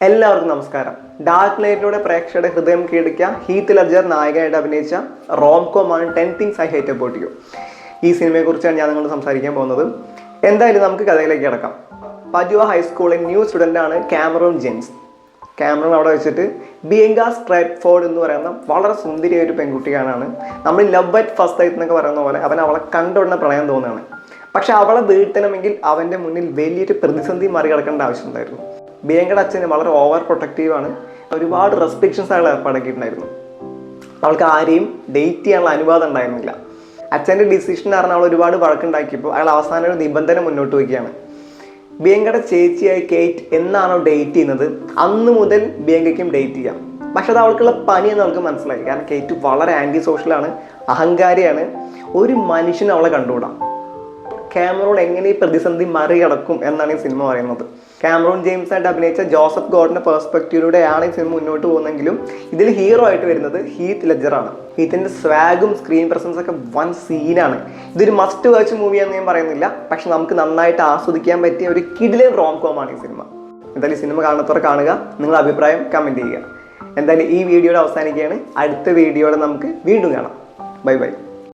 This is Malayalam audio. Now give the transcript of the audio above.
എല്ലാവർക്കും നമസ്കാരം. ഡാർക്ക് നൈറ്റിലൂടെ പ്രേക്ഷകരുടെ ഹൃദയം കീഴടക്കിയ ഹീത്ത് ലെഡ്ജർ നായകനായിട്ട് അഭിനയിച്ച റോംകോമാണ് 10 things I hate about you. ഈ സിനിമയെക്കുറിച്ചാണ് ഞാൻ നിങ്ങളോട് സംസാരിക്കാൻ പോകുന്നത്. എന്തായാലും നമുക്ക് കഥയിലേക്ക് കിടക്കാം. പജുവ ഹൈസ്കൂളിൽ ന്യൂ സ്റ്റുഡൻ്റാണ് കാമറൂൺ ജെയിംസ്. കാമറൂൺ അവിടെ വെച്ചിട്ട് ബിയങ്ക സ്ട്രാറ്റ്ഫോർഡ് എന്ന് പറയുന്ന വളരെ സുന്ദരിയായ ഒരു പെൺകുട്ടിയാണ്. നമ്മൾ ലവ് അറ്റ് ഫസ്റ്റ് സൈറ്റ് എന്നൊക്കെ പറയുന്ന പോലെ അവളെ കണ്ടുടനെ പ്രണയം തോന്നുകയാണ്. പക്ഷെ അവളെ വീഴ്ത്തണമെങ്കിൽ അവൻ്റെ മുന്നിൽ വലിയൊരു പ്രതിസന്ധി മറികടക്കേണ്ട ആവശ്യമുണ്ടായിരുന്നു. ബിയങ്കയുടെ അച്ഛന് വളരെ ഓവർ പ്രൊട്ടക്റ്റീവാണ്. ഒരുപാട് റെസ്ട്രിക്ഷൻസ് അയാൾ ഏർപ്പാടാക്കിയിട്ടുണ്ടായിരുന്നു. അവൾക്ക് ആരെയും ഡേറ്റ് ചെയ്യാനുള്ള അനുവാദം ഉണ്ടായിരുന്നില്ല. അച്ഛൻ്റെ ഡിസിഷൻ കാരണം അവൾ ഒരുപാട് വഴക്കുണ്ടാക്കിയപ്പോൾ അയാൾ അവസാനം ഒരു നിബന്ധന മുന്നോട്ട് വയ്ക്കുകയാണ്. ബിയങ്കയുടെ ചേച്ചിയായി കേറ്റ് എന്നാണോ ഡേറ്റ് ചെയ്യുന്നത് അന്ന് മുതൽ ബിയങ്കയ്ക്കും ഡേറ്റ് ചെയ്യാം. പക്ഷെ അത് അവൾക്കുള്ള പനി എന്ന് അവൾക്ക് മനസ്സിലായി. കാരണം കേറ്റ് വളരെ ആൻറ്റി സോഷ്യലാണ്, അഹങ്കാരിയാണ്. ഒരു മനുഷ്യനും അവളെ കണ്ടുകൂടാം. കാമറൂൺ എങ്ങനെ ഈ പ്രതിസന്ധി മറികടക്കും എന്നാണ് ഈ സിനിമ പറയുന്നത്. കാമറൂൺ ജെയിംസ് ആയിട്ട് അഭിനയിച്ച ജോസഫ് ഗോർഡന്റെ പെർസ്പെക്റ്റീവിലൂടെയാണ് ഈ സിനിമ മുന്നോട്ട് പോകുന്നതെങ്കിലും ഇതിൽ ഹീറോ ആയിട്ട് വരുന്നത് ഹീത്ത് ലെഡ്ജറാണ്. ഹീത്തിൻ്റെ സ്വാഗും സ്ക്രീൻ പ്രസൻസ് ഒക്കെ വൻ സീനാണ്. ഇതൊരു മസ്റ്റ് വാച്ച് മൂവിയാണെന്ന് ഞാൻ പറയുന്നില്ല, പക്ഷെ നമുക്ക് നന്നായിട്ട് ആസ്വദിക്കാൻ പറ്റിയ ഒരു കിടിലൻ റോംകോമാണ് ഈ സിനിമ. എന്തായാലും ഈ സിനിമ കാണുന്നവർ കാണുക, നിങ്ങളുടെ അഭിപ്രായം കമൻറ്റ് ചെയ്യുക. എന്തായാലും ഈ വീഡിയോയുടെ അവസാനിക്കുകയാണ്. അടുത്ത വീഡിയോയുടെ നമുക്ക് വീണ്ടും കാണാം. Bye bye.